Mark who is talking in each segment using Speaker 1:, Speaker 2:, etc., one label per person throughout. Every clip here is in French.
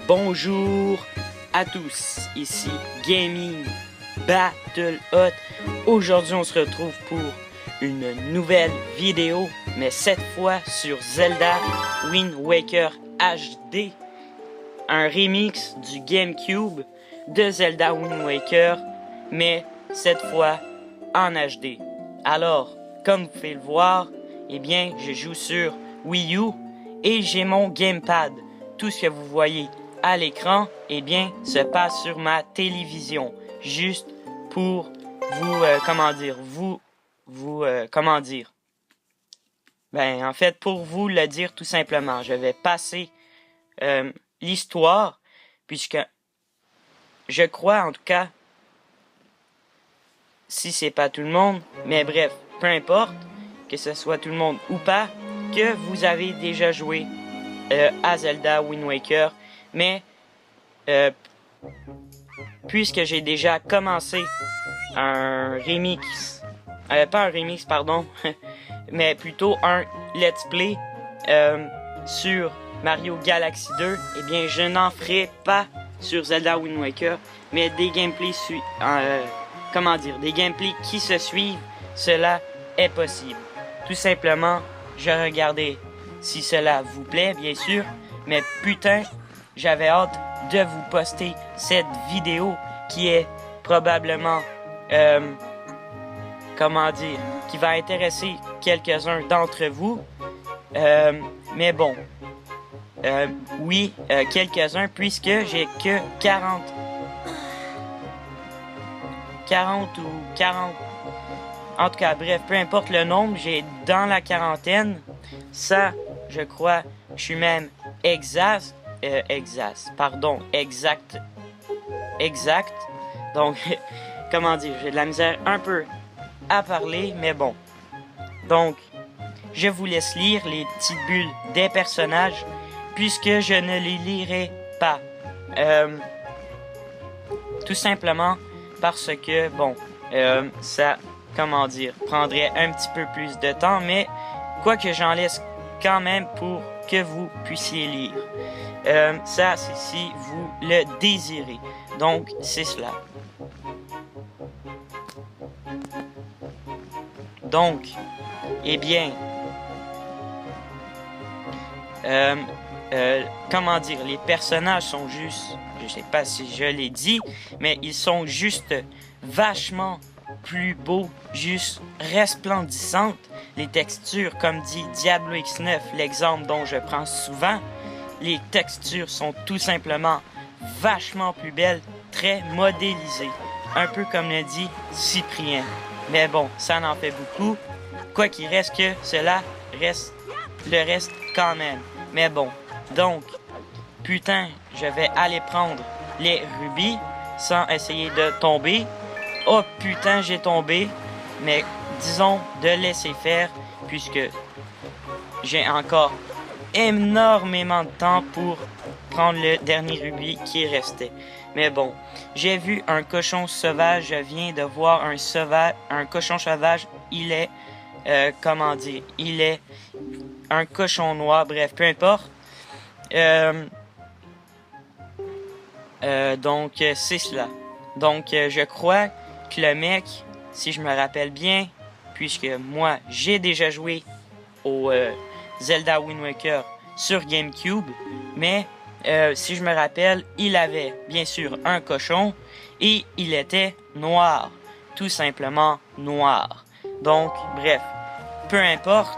Speaker 1: Bonjour à tous, ici Gaming Battle Hot. Aujourd'hui on se retrouve pour une nouvelle vidéo, mais cette fois sur Zelda Wind Waker HD. Un remix du GameCube de Zelda Wind Waker, mais cette fois en HD. Alors, comme vous pouvez le voir, eh bien, je joue sur Wii U et j'ai mon gamepad. Tout ce que vous voyez à l'écran, eh bien, se passe sur ma télévision. Juste pour vous, en fait, pour vous le dire tout simplement, je vais passer l'histoire, puisque je crois, en tout cas, si c'est pas tout le monde, mais bref, peu importe, que ce soit tout le monde ou pas, que vous avez déjà joué à Zelda Wind Waker, mais puisque j'ai déjà commencé un remix, pas un remix, pardon, mais plutôt un let's play sur Mario Galaxy 2, eh bien, je n'en ferai pas sur Zelda Wind Waker, mais des gameplays des gameplays qui se suivent, cela est possible. Tout simplement, je regardais si cela vous plaît, bien sûr, mais putain, j'avais hâte de vous poster cette vidéo qui est probablement, qui va intéresser quelques-uns d'entre vous. Mais bon, oui, quelques-uns, puisque j'ai que 40 ou 40. En tout cas, bref, peu importe le nombre, j'ai dans la quarantaine. Ça, je crois, je suis même exact. Donc, j'ai de la misère un peu à parler, mais bon. Donc, je vous laisse lire les petites bulles des personnages, puisque je ne les lirai pas. Tout simplement parce que, ça, prendrait un petit peu plus de temps, mais quoique j'en laisse quand même pour que vous puissiez lire. Ça, c'est si vous le désirez. Donc, c'est cela. Donc, eh bien, les personnages sont juste, je sais pas si je l'ai dit, mais ils sont juste vachement plus beaux, juste resplendissantes. Les textures, comme dit Diablo X9, l'exemple dont je prends souvent, les textures sont tout simplement vachement plus belles, très modélisées. Un peu comme le dit Cyprien. Mais bon, ça en fait beaucoup. Quoi qu'il reste que cela le reste quand même. Mais bon, donc, putain, je vais aller prendre les rubis sans essayer de tomber. Oh putain, j'ai tombé. Mais disons de laisser faire, puisque j'ai encore énormément de temps pour prendre le dernier rubis qui restait. Mais bon, j'ai vu un cochon sauvage, je viens de voir un cochon sauvage, il est, il est un cochon noir, bref, peu importe. Donc, c'est cela. Donc, je crois que le mec, si je me rappelle bien, puisque moi, j'ai déjà joué au Zelda Wind Waker sur GameCube, mais si je me rappelle, il avait bien sûr un cochon et il était noir, tout simplement noir. Donc, bref, peu importe,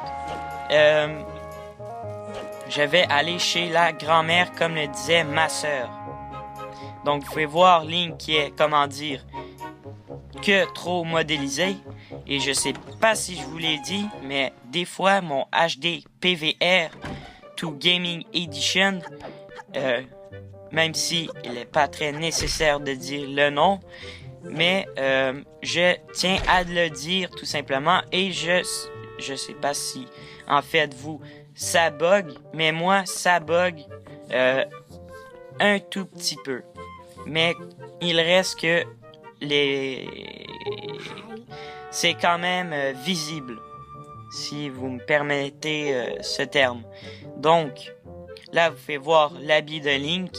Speaker 1: je vais aller chez la grand-mère, comme le disait ma sœur. Donc, vous pouvez voir Link qui est, que trop modélisé. Et je sais pas si je vous l'ai dit, mais des fois, mon HD PVR to Gaming Edition, même si il n'est pas très nécessaire de dire le nom, mais je tiens à le dire tout simplement. Et je sais pas si, en fait, ça bug, mais moi, ça bug un tout petit peu. Mais il reste que c'est quand même visible, si vous me permettez ce terme. Donc, là, vous pouvez voir l'habit de Link.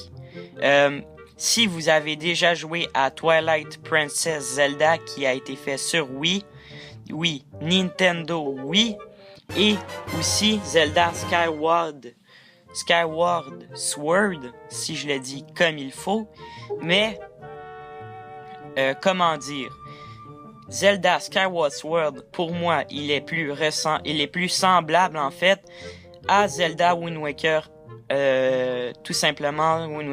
Speaker 1: Si vous avez déjà joué à Twilight Princess Zelda qui a été fait sur Wii, Nintendo Wii, et aussi Zelda Skyward Sword, si je le dis comme il faut, mais comment dire, Zelda Skyward Sword, pour moi, il est plus semblable en fait à Zelda Wind Waker, tout simplement Wind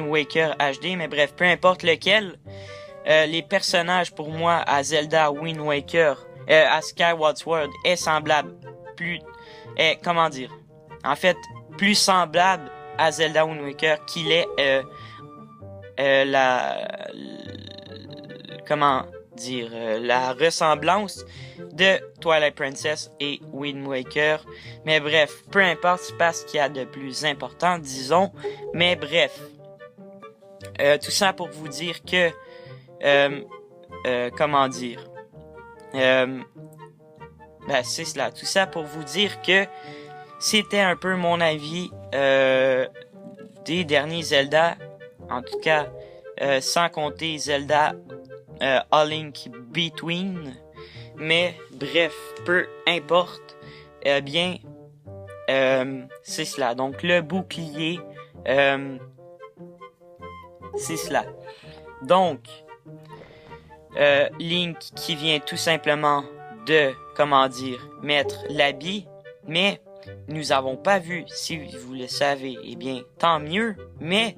Speaker 1: Waker HD, mais bref, peu importe lequel, les personnages pour moi à Zelda Wind Waker, à Skyward Sword est semblable, comment dire, en fait, plus semblable à Zelda Wind Waker qu'il est la ressemblance de Twilight Princess et Wind Waker. Mais bref, peu importe, c'est pas ce qu'il y a de plus important, disons. Mais bref, tout ça pour vous dire que, c'est cela. Tout ça pour vous dire que c'était un peu mon avis des derniers Zelda, en tout cas, sans compter Zelda A Link Between. Mais bref, peu importe, c'est cela. Donc le bouclier, c'est cela. Donc, Link qui vient tout simplement de, mettre l'habit, mais nous avons pas vu, si vous le savez, tant mieux, mais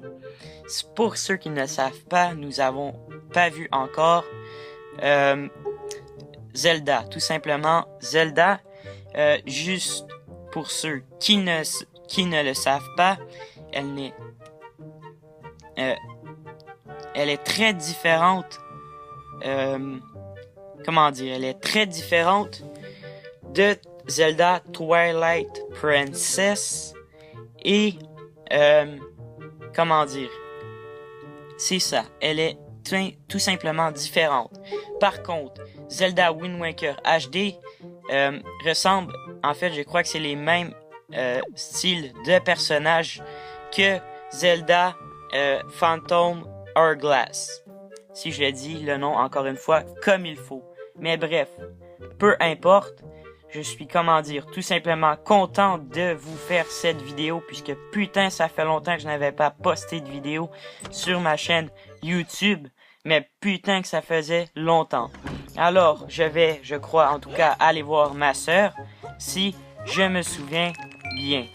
Speaker 1: pour ceux qui ne le savent pas, nous avons pas vu encore Zelda, tout simplement Zelda, juste pour ceux qui ne le savent pas, elle est très différente, elle est très différente de Zelda Twilight Princess et c'est ça, elle est tout simplement différente. Par contre, Zelda Wind Waker HD ressemble, en fait, je crois que c'est les mêmes styles de personnages que Zelda Phantom Hourglass. Si je dis le nom encore une fois comme il faut. Mais bref, peu importe, je suis, tout simplement content de vous faire cette vidéo puisque putain, ça fait longtemps que je n'avais pas posté de vidéo sur ma chaîne YouTube. Mais putain que ça faisait longtemps. Alors, je crois en tout cas, aller voir ma sœur, si je me souviens bien.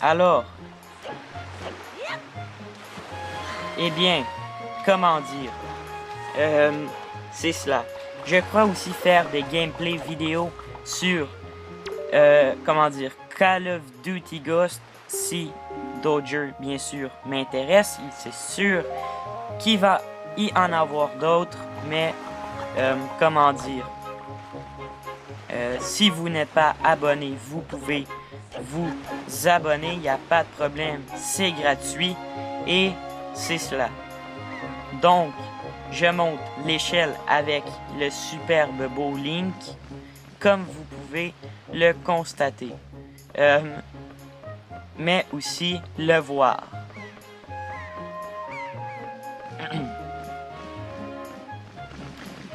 Speaker 1: Alors, c'est cela. Je crois aussi faire des gameplay vidéo sur, Call of Duty Ghost, si d'autres jeux, bien sûr, m'intéressent. C'est sûr qu'il va y en avoir d'autres, mais, si vous n'êtes pas abonné, vous pouvez vous abonner, il n'y a pas de problème, c'est gratuit, et c'est cela. Donc, je monte l'échelle avec le superbe beau Link, comme vous pouvez le constater. Mais aussi le voir.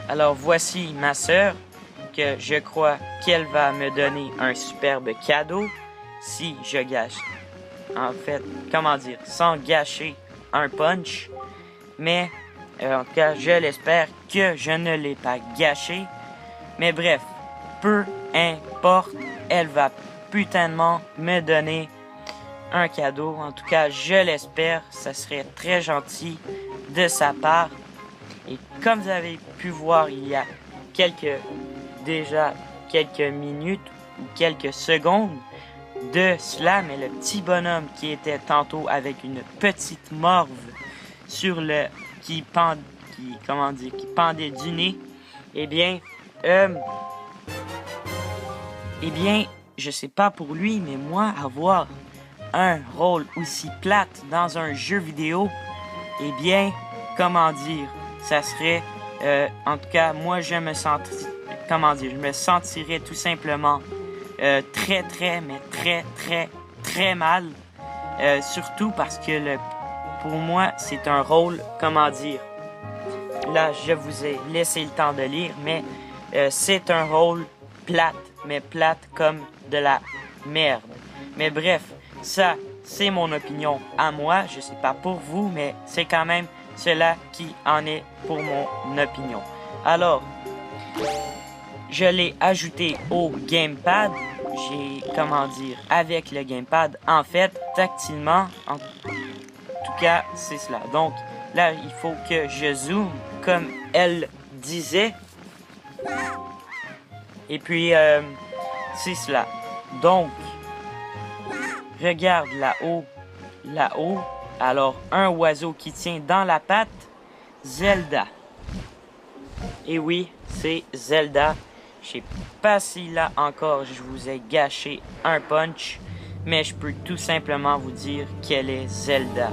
Speaker 1: Alors voici ma sœur, que je crois qu'elle va me donner un superbe cadeau si je gâche. En fait, sans gâcher un punch. Mais en tout cas, je l'espère que je ne l'ai pas gâché. Mais bref, peu importe, elle va putainement me donner un cadeau. En tout cas, je l'espère. Ça serait très gentil de sa part. Et comme vous avez pu voir il y a quelques minutes ou quelques secondes de cela, mais le petit bonhomme qui était tantôt avec une petite morve sur qui pendait du nez, je sais pas pour lui, mais moi, avoir un rôle aussi plate dans un jeu vidéo, ça serait, en tout cas, moi, je me sentirais tout simplement mais très mal. Surtout parce que pour moi, c'est un rôle, comment dire, là, je vous ai laissé le temps de lire, mais c'est un rôle plate, mais plate comme de la merde. Mais bref, ça, c'est mon opinion à moi. Je sais pas pour vous, mais c'est quand même cela qui en est pour mon opinion. Alors, je l'ai ajouté au gamepad. Comment dire, avec le gamepad, en fait, tactilement, en tout cas, c'est cela. Donc, là, il faut que je zoome, comme elle disait. Et puis, c'est cela. Donc, regarde là-haut. Alors, un oiseau qui tient dans la patte, Zelda. Et oui, c'est Zelda. Je sais pas si là encore je vous ai gâché un punch, mais je peux tout simplement vous dire qu'elle est Zelda.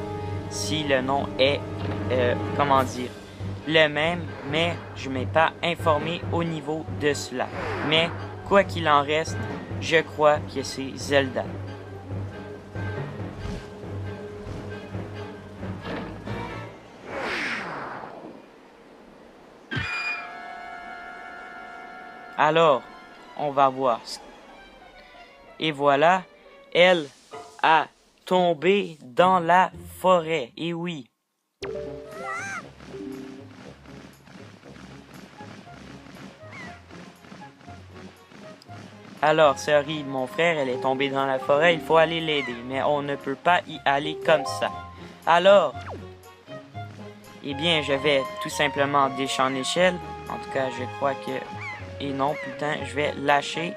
Speaker 1: Si le nom est, comment dire, le même, mais je ne m'ai pas informé au niveau de cela. Mais, quoi qu'il en reste, je crois que c'est Zelda. Alors, on va voir. Et voilà, elle a tombé dans la forêt. Et oui. Alors, sorry, mon frère, elle est tombée dans la forêt. Il faut aller l'aider, mais on ne peut pas y aller comme ça. Alors, eh bien, je vais tout simplement déchirer en échelle. En tout cas, je crois que... Et non, putain, je vais lâcher.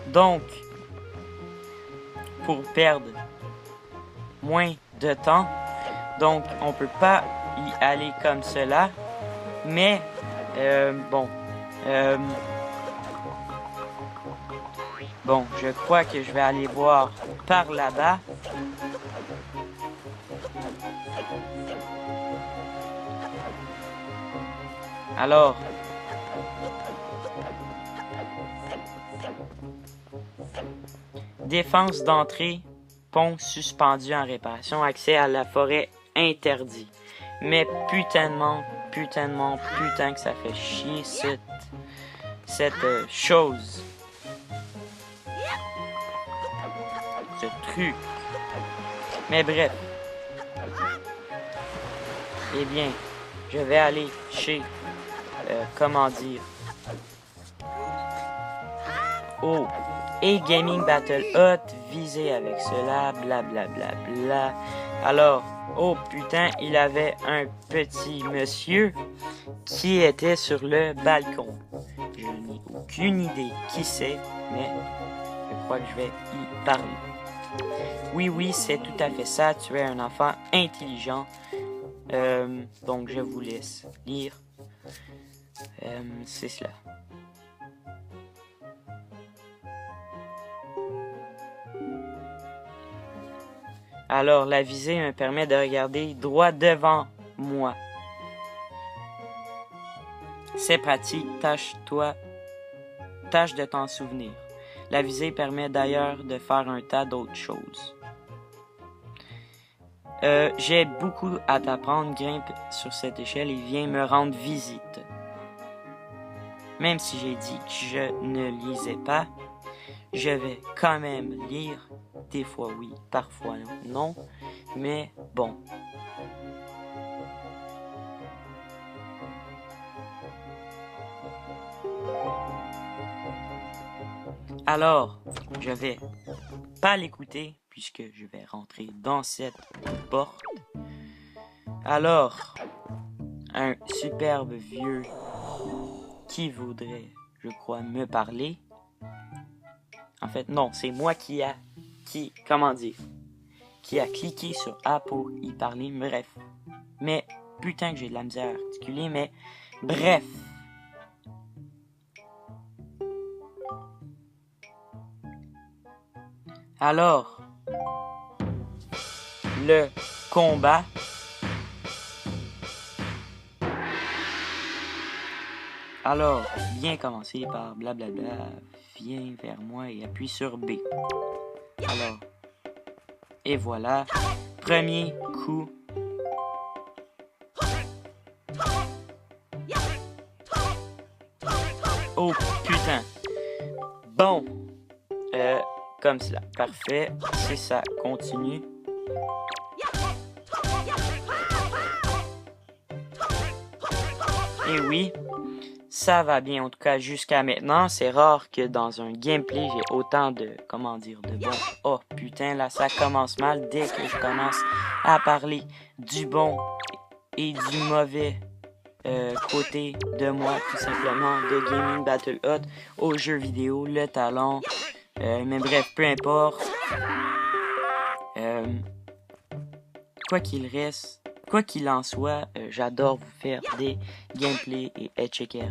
Speaker 1: Donc, pour perdre moins de temps, donc on peut pas y aller comme cela. Mais, bon, je crois que je vais aller voir par là-bas. Alors, défense d'entrée, pont suspendu en réparation, accès à la forêt interdit. Mais putain que ça fait chier cette chose. Ce truc. Mais bref. Eh bien, je vais aller chez, comment dire, oh, et Gaming Battle Hot, visé avec cela, blablabla. Bla. Alors, oh putain, il avait un petit monsieur qui était sur le balcon. Je n'ai aucune idée qui c'est, mais je crois que je vais y parler. Oui, c'est tout à fait ça, tu es un enfant intelligent. Donc, je vous laisse lire. C'est cela. Alors, la visée me permet de regarder droit devant moi. C'est pratique, tâche de t'en souvenir. La visée permet d'ailleurs de faire un tas d'autres choses. J'ai beaucoup à t'apprendre, grimpe sur cette échelle et viens me rendre visite. Même si j'ai dit que je ne lisais pas, je vais quand même lire. Des fois oui, parfois non, mais bon. Alors, je vais pas l'écouter puisque je vais rentrer dans cette porte. Alors, un superbe vieux qui voudrait, je crois, me parler. En fait, non, c'est moi qui a cliqué sur A pour y parler, bref. Mais, putain que j'ai de la misère à articuler, mais bref. Alors, le combat. Alors, bien commencer par blablabla, viens vers moi et appuie sur B. Alors, et voilà, premier coup. Oh putain. Bon, comme cela, parfait, c'est ça, continue. Et oui, ça va bien, en tout cas jusqu'à maintenant. C'est rare que dans un gameplay, j'ai autant de, comment dire, de bon. Oh putain, là, ça commence mal dès que je commence à parler du bon et du mauvais côté de moi, tout simplement, de Gaming Battle Hot aux jeux vidéo, le talent. Mais bref, peu importe. Quoi qu'il reste, quoi qu'il en soit, j'adore vous faire des gameplays et etc.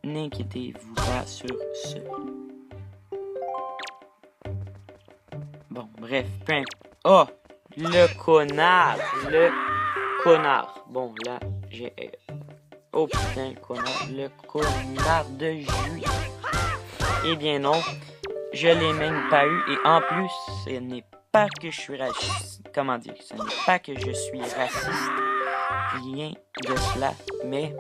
Speaker 1: N'inquiétez-vous pas sur ce. Bon, bref, peu importe. Oh, le connard, le connard. Bon, là, j'ai... Oh putain, le connard de juillet. Eh bien non, je l'ai même pas eu. Et en plus, ce n'est pas que je suis raciste. Comment dire? Ce n'est pas que je suis raciste. Rien de cela. Mais,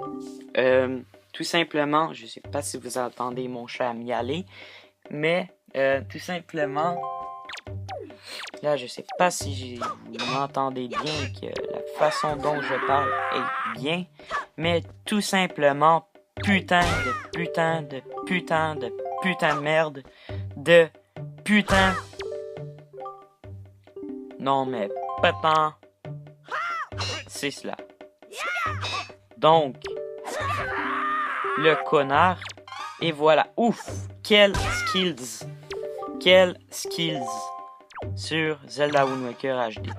Speaker 1: tout simplement, je sais pas si vous entendez mon chat miauler. Mais, tout simplement... Là, je sais pas si vous m'entendez bien, que la façon dont je parle est bien, mais tout simplement, putain de merde, de putain. Non, mais pas tant. C'est cela. Donc, le connard, et voilà. Ouf, quel skills. Quel skills. Sur Zelda Wind Waker HD.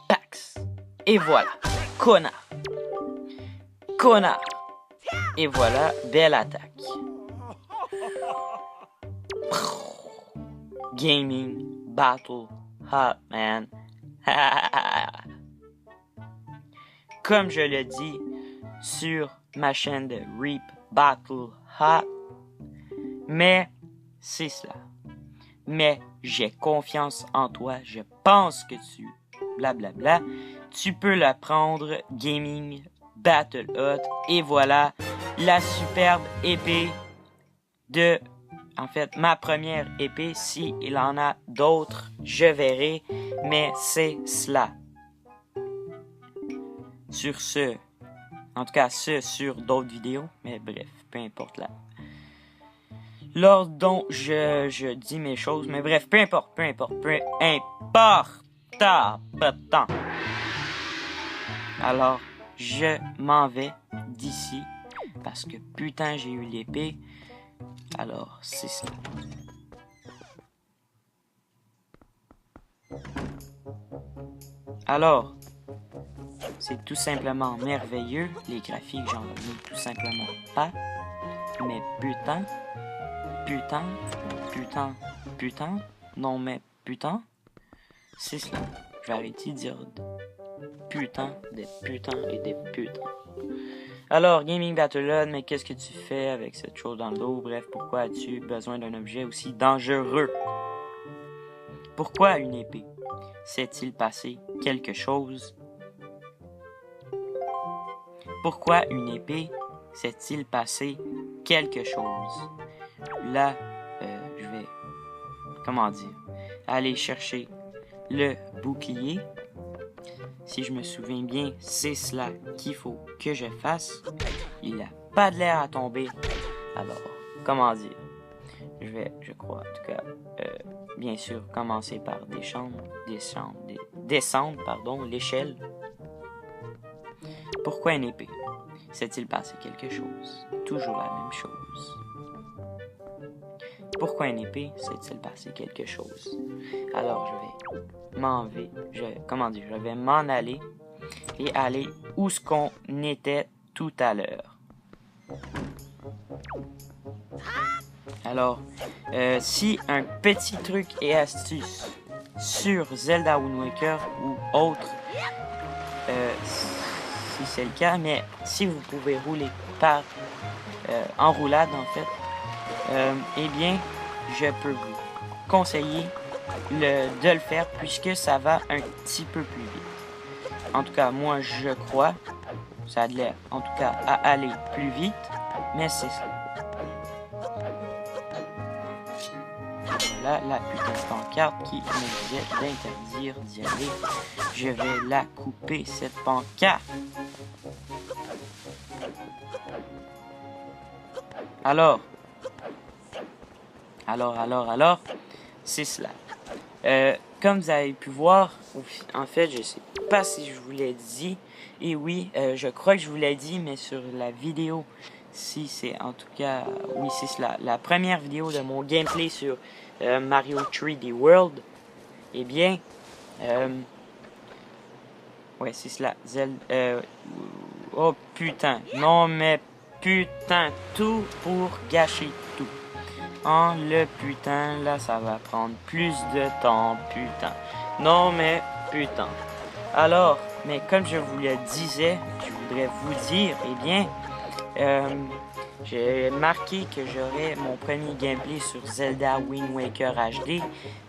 Speaker 1: Pax. Et voilà. Connard. Connard. Et voilà. Belle attaque. Gaming. Battle. Hot man. Comme je le dis sur ma chaîne de Reap Battle Hot. Mais c'est cela. Mais j'ai confiance en toi. Je pense que tu... Blablabla. Tu peux la prendre. Gaming Battle Hot. Et voilà. La superbe épée de... En fait, ma première épée. Si il en a d'autres, je verrai. Mais c'est cela. Sur ce... En tout cas, ce sur d'autres vidéos. Mais bref, peu importe là. Lors dont je dis mes choses, mais bref, peu importe. Pas de temps. Alors, je m'en vais d'ici, parce que putain, j'ai eu l'épée. Alors, c'est ça. Alors, c'est tout simplement merveilleux. Les graphiques, j'en reviens tout simplement pas. Mais putain... Putain, non mais putain, c'est cela. Je vais arrêter de dire putain, des putains et des putains. Alors, Gaming Battle Hot, mais qu'est-ce que tu fais avec cette chose dans le dos? Bref, pourquoi as-tu besoin d'un objet aussi dangereux? Pourquoi une épée? S'est-il passé quelque chose? Pourquoi une épée? S'est-il passé quelque chose? Là, je vais, comment dire, aller chercher le bouclier. Si je me souviens bien, c'est cela qu'il faut que je fasse. Il n'a pas de l'air à tomber. Alors, comment dire, je crois, en tout cas, bien sûr, commencer par descendre l'échelle. Pourquoi une épée? S'est-il passé quelque chose? Toujours la même chose. Pourquoi une épée? S'est-il passé quelque chose? Alors, je vais m'en aller et aller où ce qu'on était tout à l'heure. Alors, si un petit truc et astuce sur Zelda Wind Waker ou autre si c'est le cas, mais si vous pouvez rouler par en roulade en fait, eh bien, je peux vous conseiller de le faire puisque ça va un petit peu plus vite. En tout cas, moi je crois, ça a l'air en tout cas à aller plus vite, mais c'est ça. Voilà la putain de pancarte qui me disait d'interdire d'y aller. Je vais la couper cette pancarte. Alors, c'est cela. Comme vous avez pu voir, en fait, je sais pas si je vous l'ai dit. Et oui, je crois que je vous l'ai dit, mais sur la vidéo, si c'est en tout cas, oui, c'est cela. La première vidéo de mon gameplay sur Mario 3D World, eh bien, ouais, c'est cela. Oh putain, non mais putain, tout pour gâcher tout. Oh, le putain, là, ça va prendre plus de temps, putain. Non, mais putain. Alors, mais comme je vous le disais, je voudrais vous dire, eh bien, j'ai marqué que j'aurai mon premier gameplay sur Zelda Wind Waker HD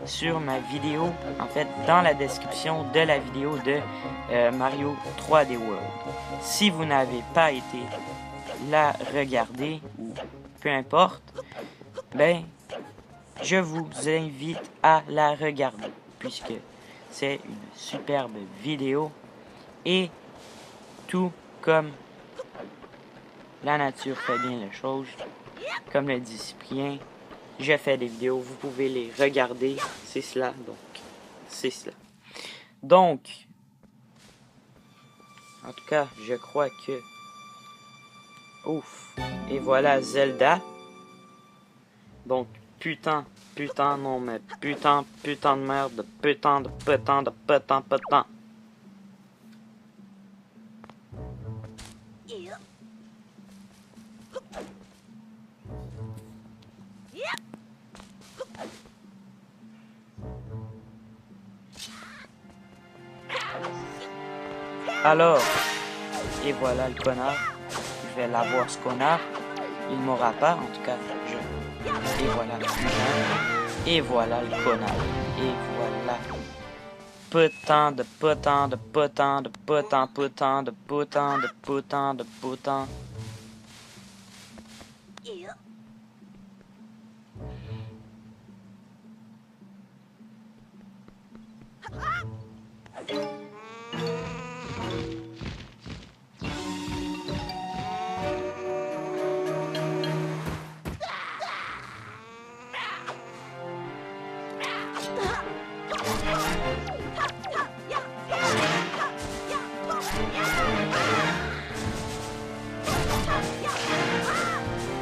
Speaker 1: sur ma vidéo, en fait, dans la description de la vidéo de Mario 3D World. Si vous n'avez pas été la regarder, ou peu importe, ben, je vous invite à la regarder, puisque c'est une superbe vidéo et tout comme la nature fait bien les choses, comme le dit Cyprien, je fais des vidéos, vous pouvez les regarder, c'est cela, donc, c'est cela. Donc, en tout cas, je crois que, ouf, et voilà Zelda, donc, putain, non mais putain de merde, putain de. Alors, et voilà le connard, je vais l'avoir ce connard, il m'aura pas, en tout cas, et voilà le putain, et voilà le connard, et voilà. Putain de.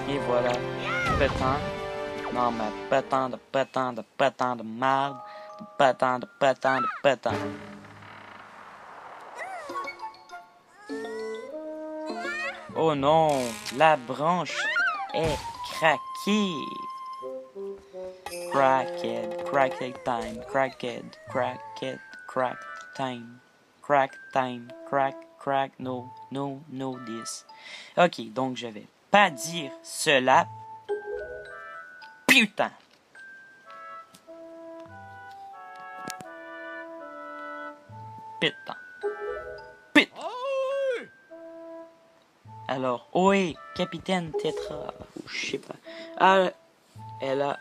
Speaker 1: Et voilà, pétant. Non mais pétant de merde, pétant. Oh non, la branche est craquée. Crackhead time, crack time, no, this. Ok, donc je vais pas dire cela. Putain. Alors, oui, Capitaine Tetra, je sais pas. Ah, elle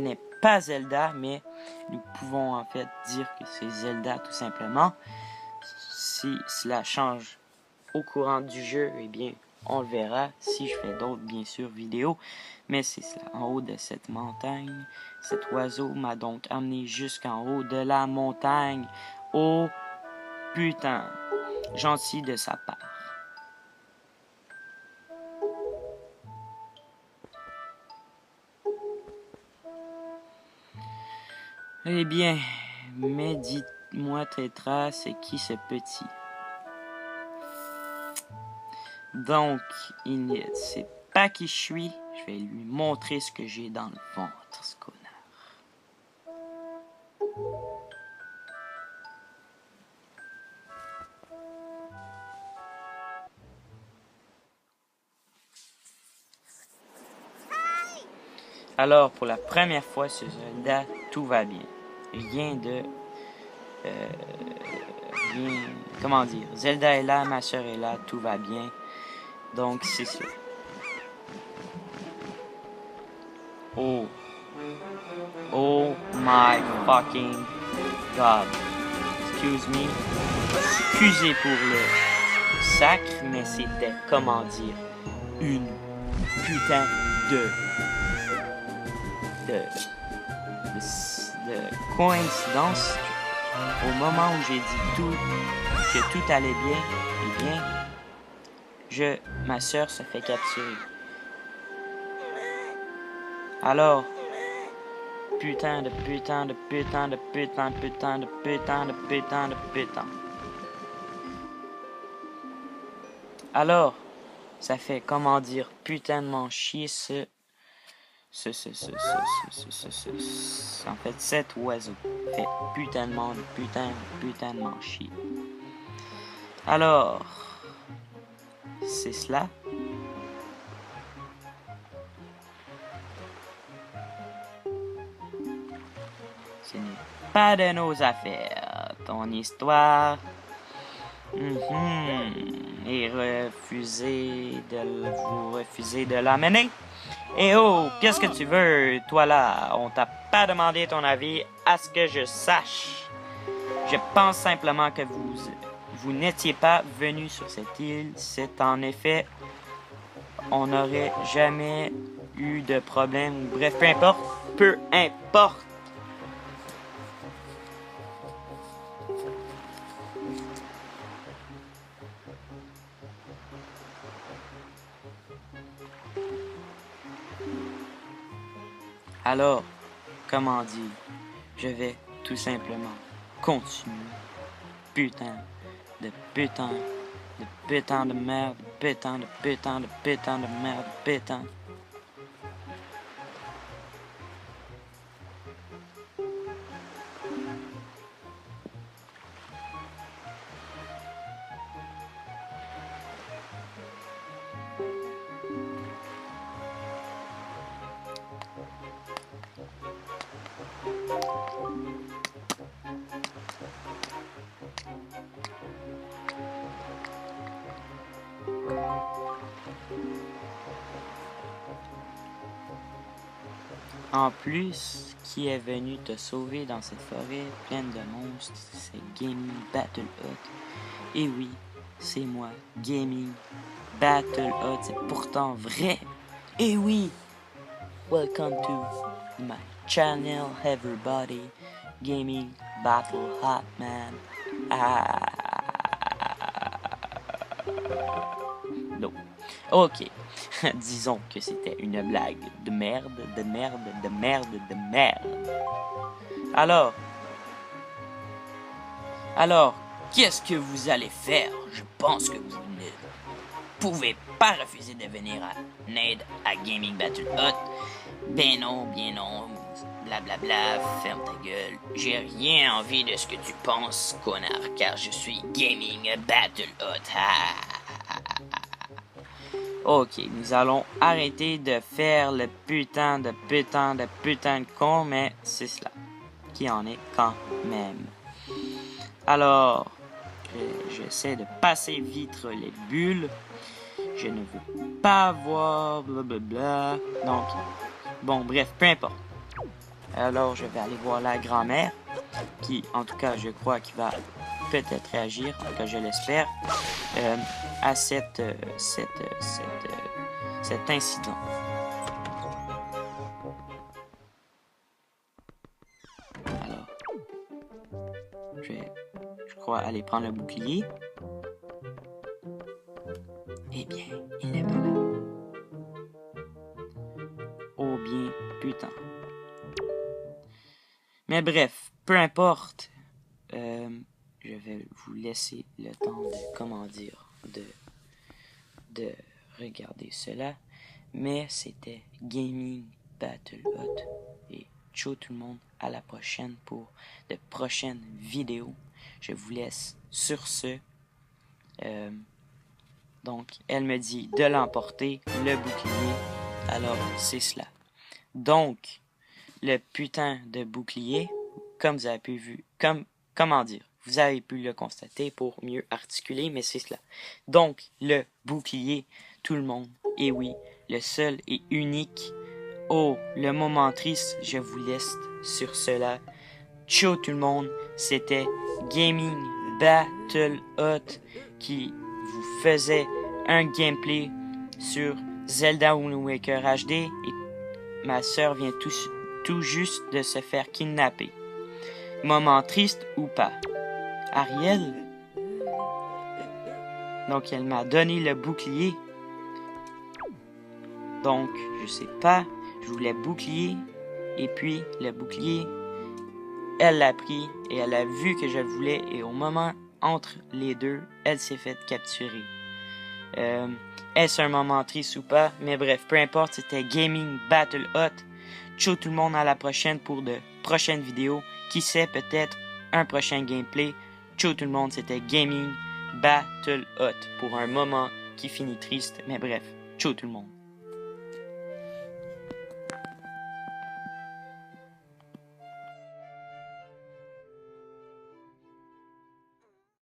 Speaker 1: n'est pas Zelda, mais nous pouvons en fait dire que c'est Zelda tout simplement. Si cela change au courant du jeu, eh bien, on le verra si je fais d'autres, bien sûr, vidéos. Mais c'est cela, en haut de cette montagne. Cet oiseau m'a donc amené jusqu'en haut de la montagne. Oh, putain, gentil de sa part. Eh bien, mais dites-moi, Tétra, c'est qui ce petit? Donc, il ne sait pas qui je suis. Je vais lui montrer ce que j'ai dans le ventre, ce connard. Alors, pour la première fois sur Zelda, tout va bien. Rien de... rien... Comment dire? Zelda est là, ma soeur est là, tout va bien. Donc, c'est ça. Oh. Oh my fucking God. Excuse me. Excusez pour le sacre, mais c'était, comment dire, une putain de coïncidence. Au moment où j'ai dit que tout allait bien, eh bien, ma soeur se fait capturer. Alors, putain. Alors, ça fait, comment dire, putainement chier en fait, cet oiseau fait putainement chier. Alors, c'est cela. Ce n'est pas de nos affaires. Ton histoire. Et vous refusez de l'amener. Eh oh, qu'est-ce que tu veux, toi là? On t'a pas demandé ton avis, à ce que je sache. Je pense simplement que vous n'étiez pas venu sur cette île. C'est en effet, on n'aurait jamais eu de problème. Bref, peu importe. Alors, comment dire, je vais tout simplement continuer. Putain de merde, putain de merde, putain. En plus, qui est venu te sauver dans cette forêt pleine de monstres, c'est Gaming Battle Hut. Et oui, c'est moi, Gaming Battle Hut, c'est pourtant vrai. Et oui, welcome to my channel, everybody. Gaming Battle Hut, man. Non. Ok. Disons que c'était une blague de merde. Alors, qu'est-ce que vous allez faire? Je pense que vous ne pouvez pas refuser de venir en aide à Gaming Battle Hut. Ben non, blablabla, ferme ta gueule. J'ai rien envie de ce que tu penses, connard, car je suis Gaming Battle Hut. Ok, nous allons arrêter de faire le putain de con, mais c'est cela qui en est quand même. Alors, j'essaie de passer vite les bulles. Je ne veux pas voir blablabla. Donc, bon, bref, peu importe. Alors, je vais aller voir la grand-mère, qui, en tout cas, je crois qu'il va peut-être réagir, en tout cas, je l'espère, à cet incident. Alors, je crois aller prendre le bouclier. Eh bien, il n'est pas là. Oh bien, putain. Mais bref, peu importe. Je vais vous laisser le temps de, comment dire, de regarder cela. Mais c'était Gaming Battle Hut. Et ciao tout le monde, à la prochaine pour de prochaines vidéos. Je vous laisse sur ce. Donc, elle me dit de l'emporter, le bouclier. Alors, c'est cela. Donc, le putain de bouclier, comme vous avez pu vu, comment dire, vous avez pu le constater pour mieux articuler, mais c'est cela. Donc, le bouclier, tout le monde, et oui, le seul et unique. Oh, le moment triste, je vous laisse sur cela. Ciao tout le monde, c'était Gaming Battle Hot qui vous faisait un gameplay sur Zelda Wind Waker HD et ma sœur vient tout juste de se faire kidnapper. Moment triste ou pas? Ariel? Donc elle m'a donné le bouclier. Donc je sais pas, je voulais bouclier et puis le bouclier, elle l'a pris et elle a vu que je le voulais et au moment entre les deux, elle s'est faite capturer. Est-ce un moment triste ou pas? Mais bref, peu importe, c'était Gaming Battle Hot. Ciao tout le monde, à la prochaine pour de prochaines vidéos. Qui sait, peut-être un prochain gameplay. Ciao tout le monde, c'était Gaming Battle Hot pour un moment qui finit triste. Mais bref, ciao tout le monde.